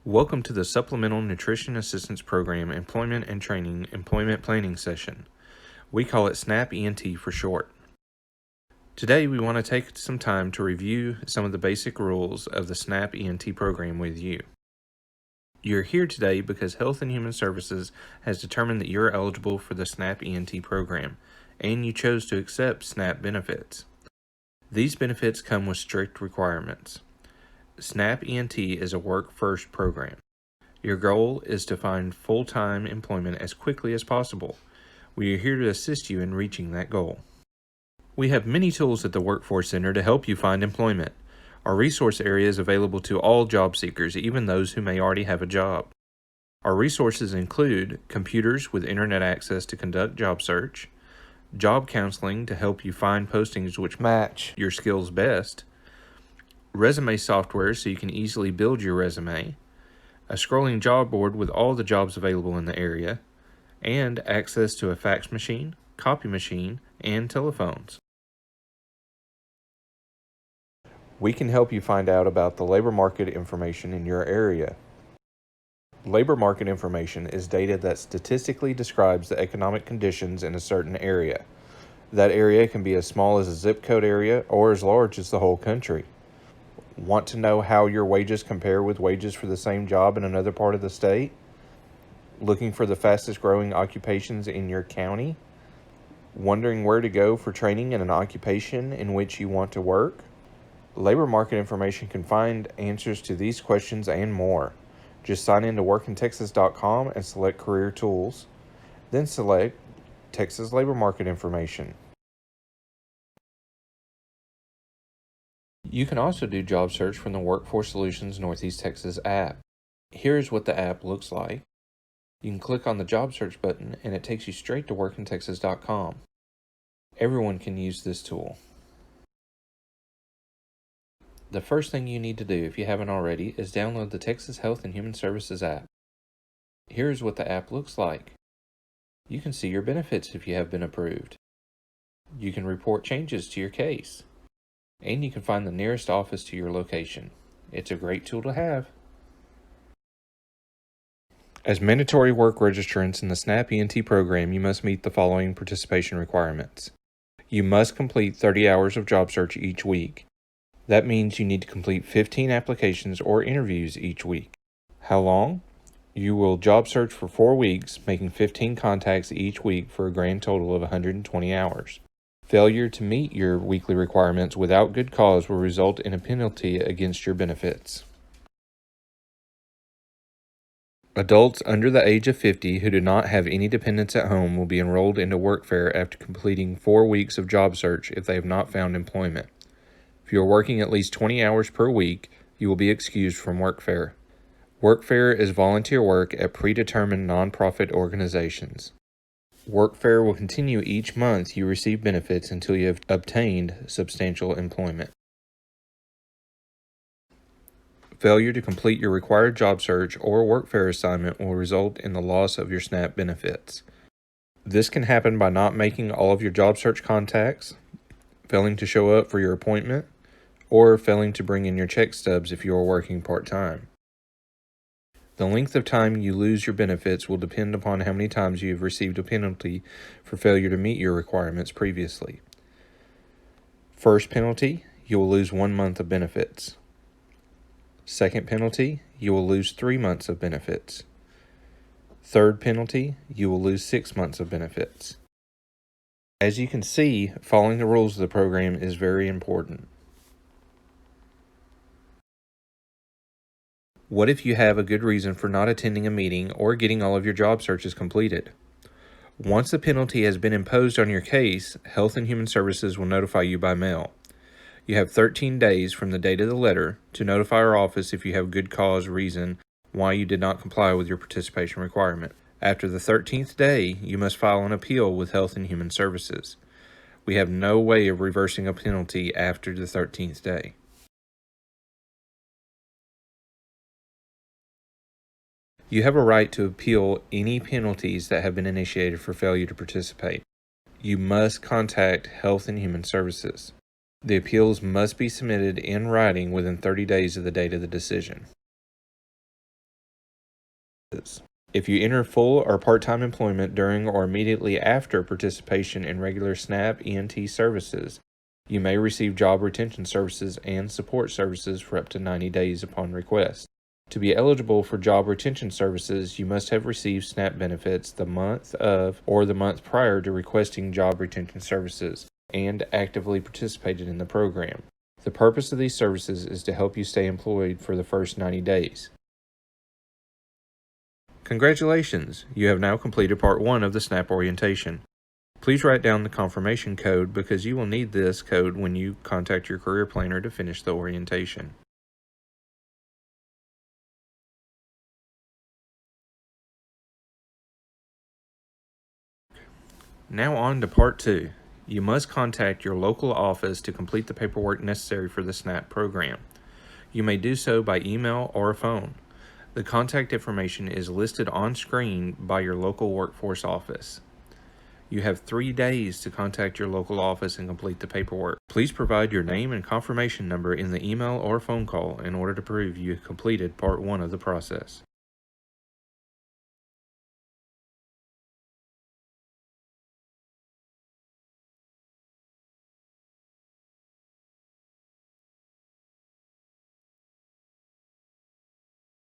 Welcome to the Supplemental Nutrition Assistance Program Employment and Training Employment Planning Session. We call it SNAP ENT for short. Today we want to take some time to review some of the basic rules of the SNAP ENT program with you. You're here today because Health and Human Services has determined that you're eligible for the SNAP ENT program, and you chose to accept SNAP benefits. These benefits come with strict requirements. SNAP ENT is a work-first program. Your goal is to find full-time employment as quickly as possible. We are here to assist you in reaching that goal. We have many tools at the Workforce Center to help you find employment. Our resource area is available to all job seekers, even those who may already have a job. Our resources include computers with internet access to conduct job search, job counseling to help you find postings which match your skills best, resume software so you can easily build your resume, a scrolling job board with all the jobs available in the area, and access to a fax machine, copy machine, and telephones. We can help you find out about the labor market information in your area. Labor market information is data that statistically describes the economic conditions in a certain area. That area can be as small as a zip code area or as large as the whole country. Want to know how your wages compare with wages for the same job in another part of the state? Looking for the fastest growing occupations in your county? Wondering where to go for training in an occupation in which you want to work? Labor market information can find answers to these questions and more. Just sign in to workintexas.com and select Career Tools, then select Texas Labor Market Information. You can also do job search from the Workforce Solutions Northeast Texas app. Here's what the app looks like. You can click on the job search button and it takes you straight to workintexas.com. Everyone can use this tool. The first thing you need to do, if you haven't already, is download the Texas Health and Human Services app. Here's what the app looks like. You can see your benefits if you have been approved. You can report changes to your case. And you can find the nearest office to your location. It's a great tool to have. As mandatory work registrants in the SNAP ENT program, you must meet the following participation requirements. You must complete 30 hours of job search each week. That means you need to complete 15 applications or interviews each week. How long? You will job search for 4 weeks, making 15 contacts each week for a grand total of 120 hours. Failure to meet your weekly requirements without good cause will result in a penalty against your benefits. Adults under the age of 50 who do not have any dependents at home will be enrolled into Workfare after completing 4 weeks of job search if they have not found employment. If you are working at least 20 hours per week, you will be excused from Workfare. Workfare is volunteer work at predetermined nonprofit organizations. Workfare will continue each month you receive benefits until you have obtained substantial employment. Failure to complete your required job search or Workfare assignment will result in the loss of your SNAP benefits. This can happen by not making all of your job search contacts, failing to show up for your appointment, or failing to bring in your check stubs if you are working part-time. The length of time you lose your benefits will depend upon how many times you have received a penalty for failure to meet your requirements previously. First penalty, you will lose 1 month of benefits. Second penalty, you will lose 3 months of benefits. Third penalty, you will lose 6 months of benefits. As you can see, following the rules of the program is very important. What if you have a good reason for not attending a meeting or getting all of your job searches completed? Once the penalty has been imposed on your case, Health and Human Services will notify you by mail. You have 13 days from the date of the letter to notify our office if you have good cause reason why you did not comply with your participation requirement. After the 13th day, you must file an appeal with Health and Human Services. We have no way of reversing a penalty after the 13th day. You have a right to appeal any penalties that have been initiated for failure to participate. You must contact Health and Human Services. The appeals must be submitted in writing within 30 days of the date of the decision. If you enter full or part-time employment during or immediately after participation in regular SNAP ENT services, you may receive job retention services and support services for up to 90 days upon request. To be eligible for job retention services, you must have received SNAP benefits the month of or the month prior to requesting job retention services and actively participated in the program. The purpose of these services is to help you stay employed for the first 90 days. Congratulations! You have now completed Part 1 of the SNAP orientation. Please write down the confirmation code because you will need this code when you contact your career planner to finish the orientation. Now on to Part 2. You must contact your local office to complete the paperwork necessary for the SNAP program. You may do so by email or phone. The contact information is listed on screen by your local workforce office. You have 3 days to contact your local office and complete the paperwork. Please provide your name and confirmation number in the email or phone call in order to prove you completed Part 1 of the process.